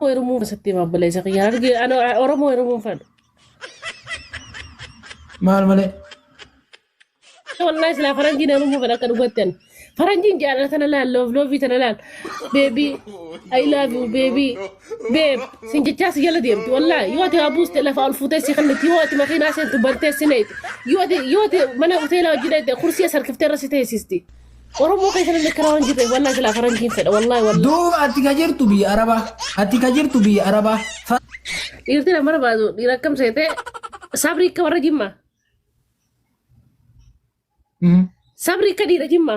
ويرمون ستي ما بلاي زقيا أنا أورمو يرمون فن maal malee والله سلا فرنجي نرمو فن أكن وقتن فرنجي جانا تنا لوف لوفي تنا بيبي I love you baby بيب سنجتاس يلا ديمتي والله يوتي أبوس تلف الفوتس يخلت يوتي ما خينا سنت بنتس سنيت يوتي من أوتيلا جديد كرسي أسر كفتة رسيتي سيستي ورمو كيسنا نكران جبي والله سلا فرنجي فن والله duuba ati ka jirtu biyya arabaa ati ka jirtu biyya arabaa يرتي لما بعدو يركم سيته صبري كورا جمّا sabri ka dhiira jimma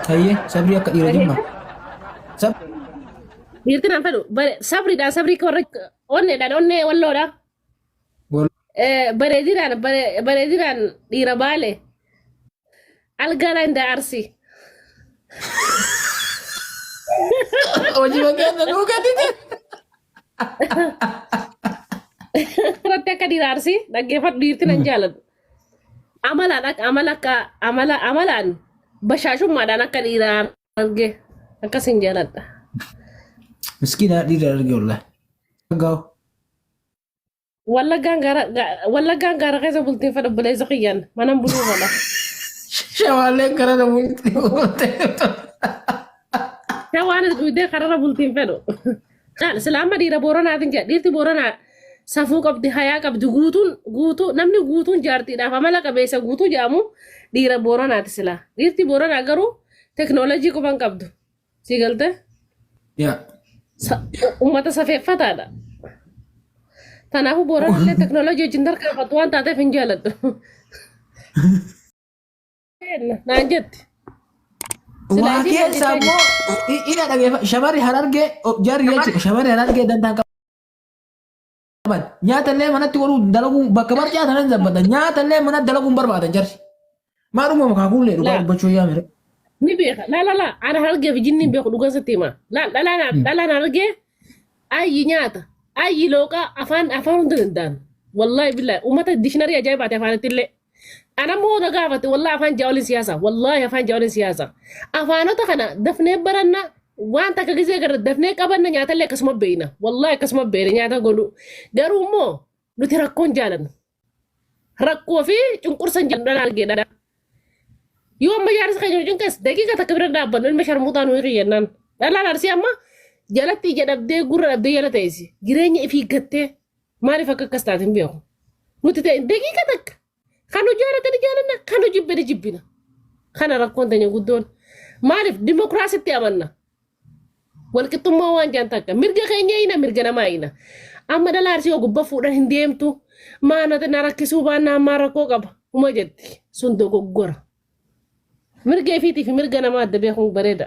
hayyee sabrii akka dhiira jimma dhiirti naan fedhu sabriidhaan sabrii ka warra onneedhaan onnee walloodha bareedinaan dhiira baale algaala inda arsi hojii fakkeenya dhugatite irratti akka dhiira arsi dhaggeeffadhu dhiirti nan jaalladhu amalaan bashaashummaadhaan akka dhiiraa arge akkasin jaaladha. miskiina dhiira arge wallah Wallaggaan gaara keessa bultiin fedha buleessa qiyyaan manan buluu mala. shawaaleen karana bultii Shawaan duudee karara bultiin fedhu. Silaama dhiira booranaatiin jedha dhiirti booranaa safuu qabdi hayaa qabdi guutuu namni guutuun jaartiidhaaf amala qabeessa guutuu jedhamu dhiira booranaati silaa dhiirti booranaa garuu teknoolojii qofan qabdu si galte ummata safeeffataadha kanaafuu booranallee teknoolojii wajjin tarkaanfattu waan taateef hin jaaladhu naan jetti waa keessa ammoo ina dhageeffa shamarri harargee jarri jechuudha shamarri harargee dantaan nyaata illee manatti godhuu dalaguun bakka barcaa tanan zabbata nyaata illee manatti dalaguun barbaadan jarri maaluma makaa kuullee dhugaa dubbachuu yaa mire. Ni beeka la ana hargee fi jinni beeku dhugaa sitti hima dhalaan hargee ayyi nyaata ayyi looqaa afaan hunda danda'an wallahi billahi uummata dikshinarii ajaa'ibaati afaanitti illee ana mooda gaafate wallahi afaan jaawoliin siyaasa wallahi afaan jaawoliin siyaasa afaanota kana dafnee baranna waan takka gisee gara dafnee qabanna nyaatallee akkasuma beeyna wallahi akkasuma beeyna nyaata godhu garuu immoo nuti rakkoon jaalannu rakkoo fi cunqursan jaalannu dhalaan argeedha. Yoo amma yaadasa keenya cunqes daqiiqa takka bira dhaabbannu ilma sharmuutaa nuyi xiyyannaan dhalaan arsii amma jalatti ija dhabdee gurra dhabdee jala ta'esi jireenya ifii gattee maaliif akka akkas taate hin beeku nuti ta'e daqiiqa takka kan hojii jaalatani jaalanna kan hojii jibbine jibbina kana rakkoon teenya guddoon maaliif dimokiraasitti amanna walqixxummaa waan jaan takka mirga keenya ina mirga namaa ina amma dhalaa arsii gubbaa fuudhan hin deemtu maanota na rakkisuu baannaa ammaa rakkoo qaba uma jetti sun dogoggora mirga ifiitii fi mirga namaa adda beekuun bareeda.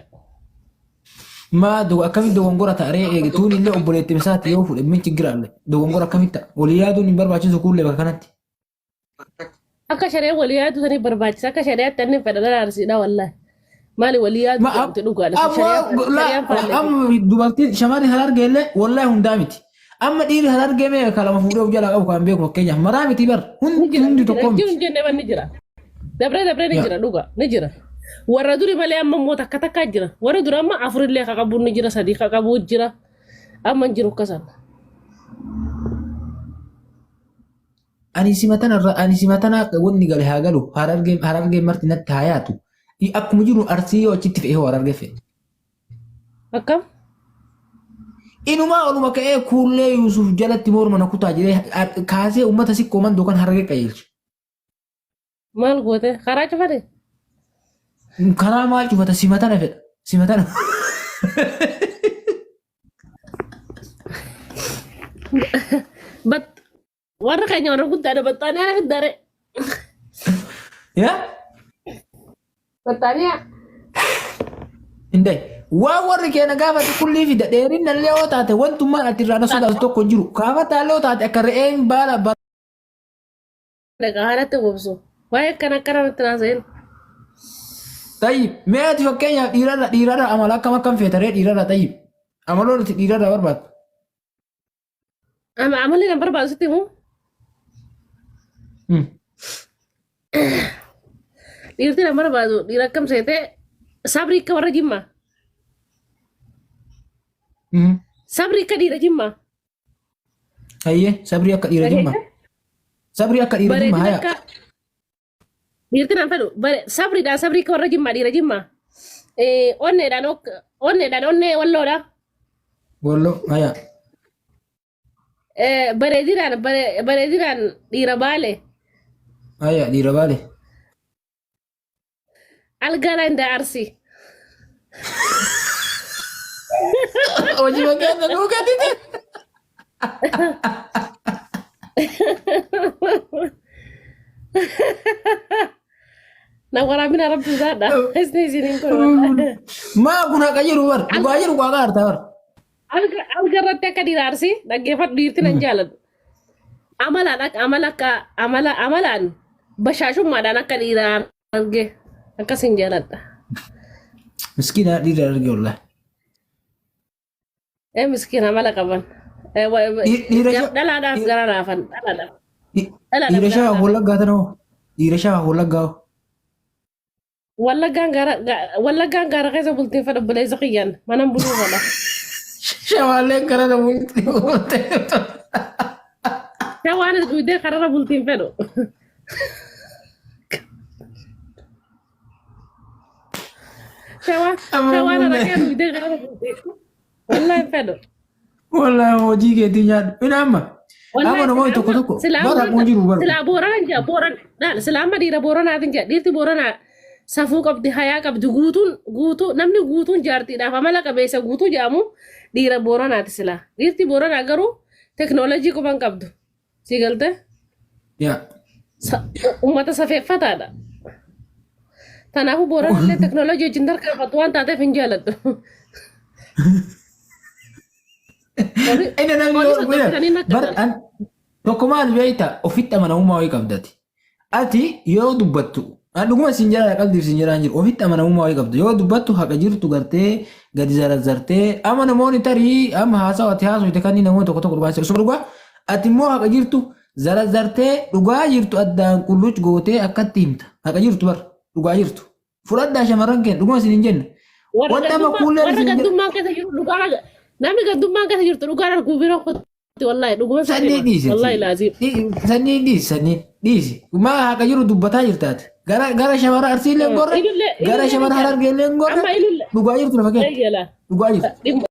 Akkamitti dogongora ta'aree eegituun illee obboleetti misaatti yoo fuudhe min chiggiraalle dogongora akkamitti ta'a walii yaaduun hin barbaachisu kuullee bakka kanatti. Akka sharee walii yaaduu sanii barbaachisa akka shareetti inni fedha dhala arsiidha wallahi. Maali walii yaaduu qabdi dhugaadha. Amma dubartiin shamarri harargee illee wallahi hundaa miti. Amma dhiirri harargee mee kalama fuudhee of jalaa qabu kan beeku fakkeenyaaf maraa miti bar hundi tokko miti. Jiru jennee ni jira. Dabree ni jira dhugaa ni jira. Warra duri malee amma immoo takka jira. Warra duri amma afurillee ka qabu ni jira sadii ka qabu jira. Amma hin jiru akkasan. Ani simatana wanni gale haa galu harargee marti natti haa yaatu. Akkuma jiru arsii yoo achitti fe'ee harargee fe'e. Akkam? Inumaa oluma ka'ee kuullee Yuusuf jalatti morma na kutaa jiree kaasee uummata sikkoo mandoo kan harargee qajeelche. Maal goote karaa cufate? Karaa maal cufata simatana fedha simatana. Warra keenya warra guddaadha baxxaanii ana fiddaare. Yaa? Baxxaanii Hindee waan warri keenya gaafate kullii fida dheerinna illee yoo taate wantummaan ati irraa sodaatu tokko jiru gaafataa illee yoo taate akka re'een baala bara. Dhagaa haadhatti gobsu waa'ee akkana nutti naasa'in. Tayyib mee ati fakkeenyaaf dhiirarra amala akkam feetaree dhiirarra tayyib amaloon ati dhiirarra barbaadu. Amalli nan barbaadu sitti himuu? Dhiirti nan barbaadu dhiira akkam seetee sabrii akka warra jimmaa. sabri kadira jimma Hayyee sabrii akka dhiira jimmaa. Sabrii akka dhiira jimmaa bareedina haya. akka dhiirtinaan fedhu sabriidhaan sabrii akka warra jimmaa dhiira jimmaa onneedhaan onnee walloodha Walloo haya. bareedinaan dhiira baale Haya dhiira baale. algaalaan daa arsii Hojii fakkeenya nuu gadite. na waraabina rabbi isaadha isni isiniin kun Maa kun haqa jiru bar. Dhugaa jiru waa gaarta bar. algarratti akka dhiira arsii dhaggeeffadhu dhiirti nan jaalladhu amalaan bashaashummaadhaan akka dhiira arge akkasin jaalladha Miskiina dhiira arge wallahi. miskiina amala qaban dhalaadhaaf gara naafan dhalaadhaaf Dhiira shawaa wallaggaa tanoo. Dhiira shawaa wallaggaa. wallaggaan gaara keessa bultiin fedha buleessa kiyyaan manan buluu fedha Shawaalee gara namoonni. shawaanis guddee karara bultiin fedhu shawaan araqee guddee karara bultiin wallahi fedhu Wallahi hojii keetii nyaadhu. Ina amma. Amma namoonni tokko tokko. Bara kun jiru bara. silaa booranaan jaa silaa amma dhiira booranaatiin jaa dhiirti booranaa safuu qabdi hayaa qabdi guutuu namni guutuun jaartiidhaaf amala qabeessa guutuu jedhamu dhiira booranaati silaa dhiirti booranaa garuu teknoolojii qofan qabdu si galte Yaa. ummata safeeffataadha kanaafuu booranallee teknoolojii wajjin tarkaanfattu waan taateef hin jaaladhu Ina namni tokko maal beektaa ofitti amanamummaa wayii qabdati. Ati yoo dubbattu dhuguma isin jala qalbiif isin jalaan jiru ofitti amanamummaa wayii qabda yoo dubbattu haqa jirtu gartee gadi zarazzartee ama namoonni tarii amma haasawa ati haasofte kan namoonni tokko tokko dhugaa isa dhugaa ati immoo haqa jirtu zarazzartee dhugaa jirtu addaan qulluc gootee akkatti himta haqa jirtu bar dhugaa jirtu fudhadhaa shamarran keenya dhuguma isin hin jenne. Wanta amma kuulleen isin jenne. namni gaddummaan keessa jirtu dhugaan arguu biroo kotti wallahi dhuguma Sannii dhiisi. wallahi laazim Sannii dhiisi sannii dhiisi. Maa haqa jiru dubbataa jirtaati. Gara shamara arsiillee gorre gara shamara harargeellee gorre amma dhugaa jirtu lafa keenya eegala dhugaa jirtu.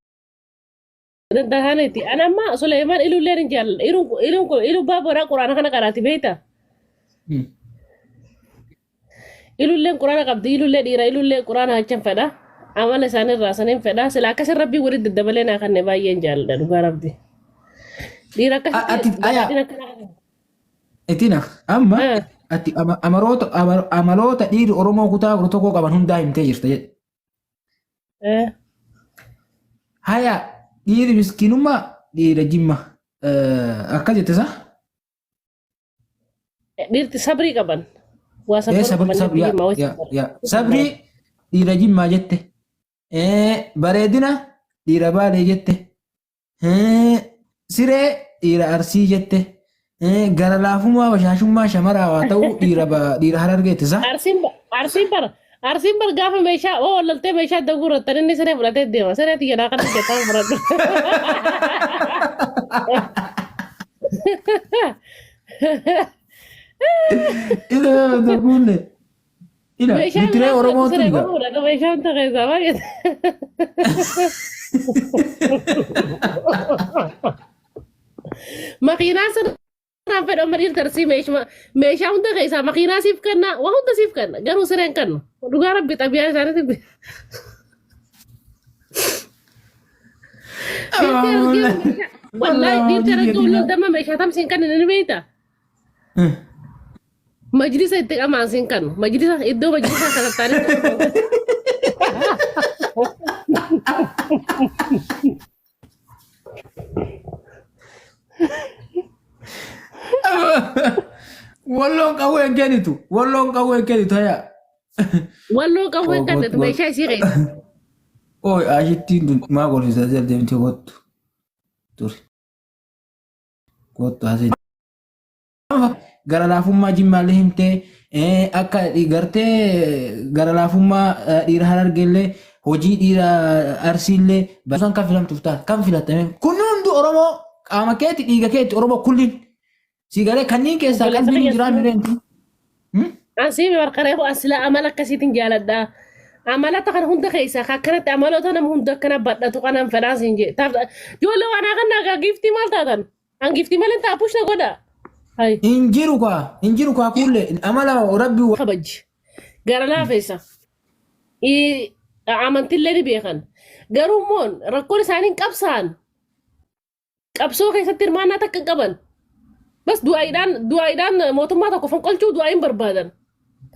dandahaneeti ana amma Suleymaan ilulleen hin jaalladha iluu baaboraa quraana kana qaraati beekta ilulleen quraana qabdi ilullee dhiira ilullee quraana hachan fedha amala isaanirraa saniin fedha sila akkasin rabbii walitti daddabalee naa kanne baay'een jaalladha dhugaa rabbi dhiira Itina amma ati amaloota dhiiri Oromoo kutaa tokkoo qaban hundaa himtee jirta jedhe. Haya dhiiri miskiinummaa dhiira jimma akka jette sa? dhiirti sabrii qaban waa sabrii dhiira jimmaa jette. Bareedina dhiira baalee jette. Siree dhiira arsii jette. Gara laafummaa bashaashummaa shamaraa waa ta'u dhiira harargeetti sa? Arsiin bar gaafa meeshaa wallaltee meeshaa daguu irrattan inni siree fudhatee deema siree xiyyanaa kan hojjetaan fudhadhu. Ila daguunne. Ila bitiree Oromoo tuni gaa. Meeshaan ta'eessaa baay'ee. Makiinaa sirnaan fedhu amma dhiirti arsii meeshaa hunda keessaa makiinaa siif kenna waa hunda siif kenna garuu sireen kennu dhugaa rabbi xabiyaa isaaniitti. Wallahi dhiirti argee wallaltama meeshaa tamsiin kennan ni beektaa? Majlisa itti qamaan kennu majlisa iddoo majlisaa sakattaanii. Walloon qawwee kennitu yaa. Walloon qawwee kennitu meeshaa isii qeessa. Ooy ashittiin maa golfisaa deemtee kottu ture. Kottu asii. Gara laafummaa jimmaallee himtee akka gartee gara laafummaa dhiira harargeellee hojii dhiiraa arsiillee baasan kan filamtuuf taate kan filatame kun hundi Oromoo qaama keetti dhiiga keetti Oromoo kullin sigalee kanneen keessaa qalbiin hin jiraannu leentu. Asii barqaree asila amala akkasiitiin jaaladha. Amalata kan hunda keessa akkanatti amaloota nama hunda akkana badhatu kanan fedhaan siin jee. Ijoollee waan akka nagaa giftii maal taatan? An giftii malee taapuus na godha. Injiru kaa kulle amala rabbi kabaji. Gara laafeessa. Amantillee ni beekan. Garuu immoo rakkoon isaanii qabsaan. Qabsoo keessatti hirmaannaa takka qaban. Bas du'aayidhaan mootummaa tokko fonqolchuu du'aayin barbaadan.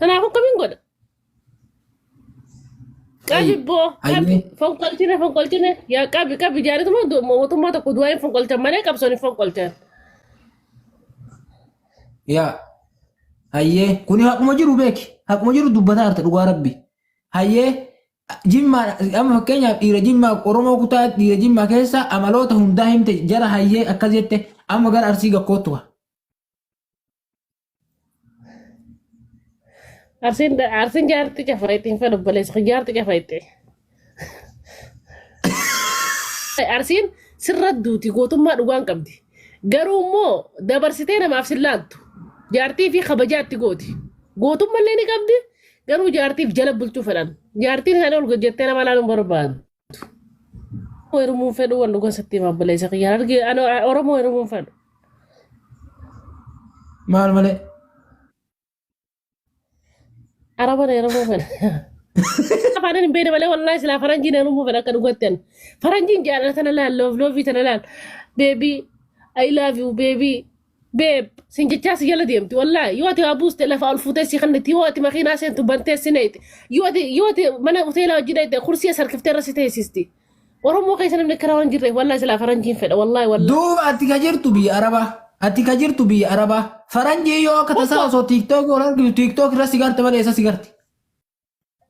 Kanaafuu kamiin godha? Qabi boo fonqolchine yaa qabi jaalatuma mootummaa tokko du'aayin fonqolchan malee qabsoon hin fonqolchan. Yaa hayyee kuni haquma jiru beeki haquma jiru dubbataa harta dhugaa rabbi hayyee jimmaa amma fakkeenyaaf dhiira jimmaa Oromoo kutaa dhiira jimmaa keessa amaloota hundaa himte jara hayyee akkas jette amma gara arsii gakkootu Arsiin jaartii cafayte hin fedhu baleessa jaartii cafayte. Arsiin sirra duuti gootummaa dhugaan qabdi. Garuu immoo dabarsitee namaaf sillaattu. Jaartii fi kabajaatti gooti. Gootummallee ni qabdi. Garuu jaartiif jala bulchuu fedhan. Jaartiin isaanii ol jettee nama laaluun barbaadu. Oromoon fedhu waan dhugaa satti himaa baleessa xiyyaara. Oromoo Oromoon fedhu. Maal malee? Arabaan Oromoo fedha. Afaan hin beekne malee wallahi silaa faranjiin Oromoo fedha akka dhugaattan. Faranjiin jaalala tana laal love tana laal. Baby I love you baby. Babe sin jechaa si jala deemti wallahi yoo ati waa buuste lafa ol fuutee si kannatti yoo ati makiinaa seentu bantee sineeti yoo ati mana hoteelaa wajjin dhayte kursii sarkiftee irra si teessisti. Oromoo keessa namni karaa waan jirreef wallahi silaa faranjiin fedha wallahi. Duuba ati ka jirtu biyya Arabaa. Ati ka jirtu biyya Arabaa. Faranjii yoo akka tasaa osoo TikTok irra sigarte malee isa sigarte.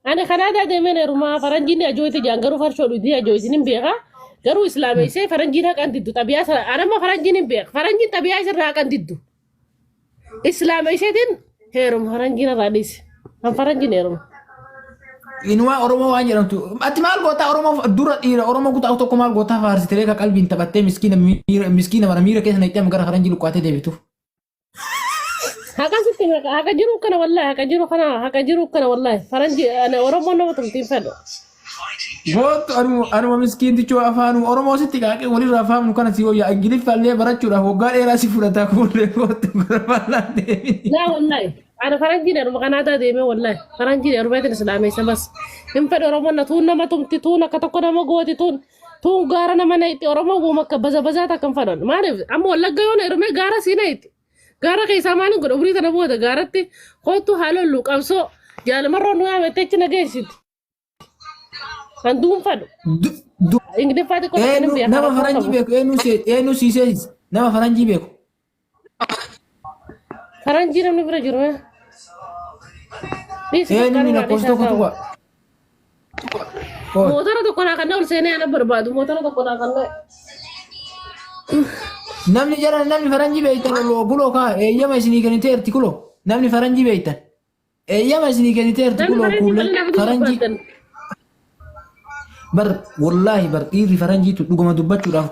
Ani Kanaadaa deemee heerumaa faranjiin ajooyti jaan garuu farshoo dhugdii ajooyti hin beekaa. Garuu islaameessee faranjiin haqan diddu xabiyaa sana anamma faranjiin hin beeku faranjiin xabiyaa isirraa haqan diddu. Islaameesseetiin heeruma faranjiin irraa dhiise. Kan faranjiin heeruma. Inumaa Oromoo waan jedhamtu ati maal gootaa Oromoo dura dhiira Oromoo kutaa tokko maal gootaa faarsitee ka qalbiin taphattee miskiina mara miira keessa na itti gara faranjii lukkaatee deebitu. Haka sitti haka jiru kana wallahi haka jiru kana wallahi faranji ana Oromoo nama tumtiin fedhu. Boottu anuma miskiintichoo afaan Oromoo sitti qaaqee walirraa afaan kana si hooyyaa Ingiliffaallee barachuudhaaf waggaa dheeraa si fudhataa kuullee boottu gara faallaan deebiin. Laa wallahi ana faranjiin heeruma Kanaadaa deemee wallahi faranjiin heerumeetiin islaameessa bas hin fedhu Oromoon na tuun nama tumti tuun akka tokko nama gooti tuun gaara nama na itti Oromoo guuma akka baza takkan fedhan maaliif amma wallagga yoo na heerumee gaara si na itti. Gara keessa maaliin godha urii tana booda gaaratti kootu haalollu qabsoo jaalamarroo nu yaamettee achi nageessiti. Kan duunfadhu. Ingiliffaatti qofa kan hin beekan. Nama faranjii beeku eenyu siisees nama faranjii beeku. Faranjii namni bira jiru mee? Eenyu mina koostoo kutuba. Motora tokko naa kanneen ol seenee ana barbaadu motora tokko naa kanneen. Namni jara namni faranjii beektan guloo kaa eeyyama isinii kenniteerti kuloo namni faranjii beektan eeyyama isinii kenniteerti kuloo kuulee faranjii bar wallaahi bar dhiirri faranjiitu dhuguma dubbachuudhaaf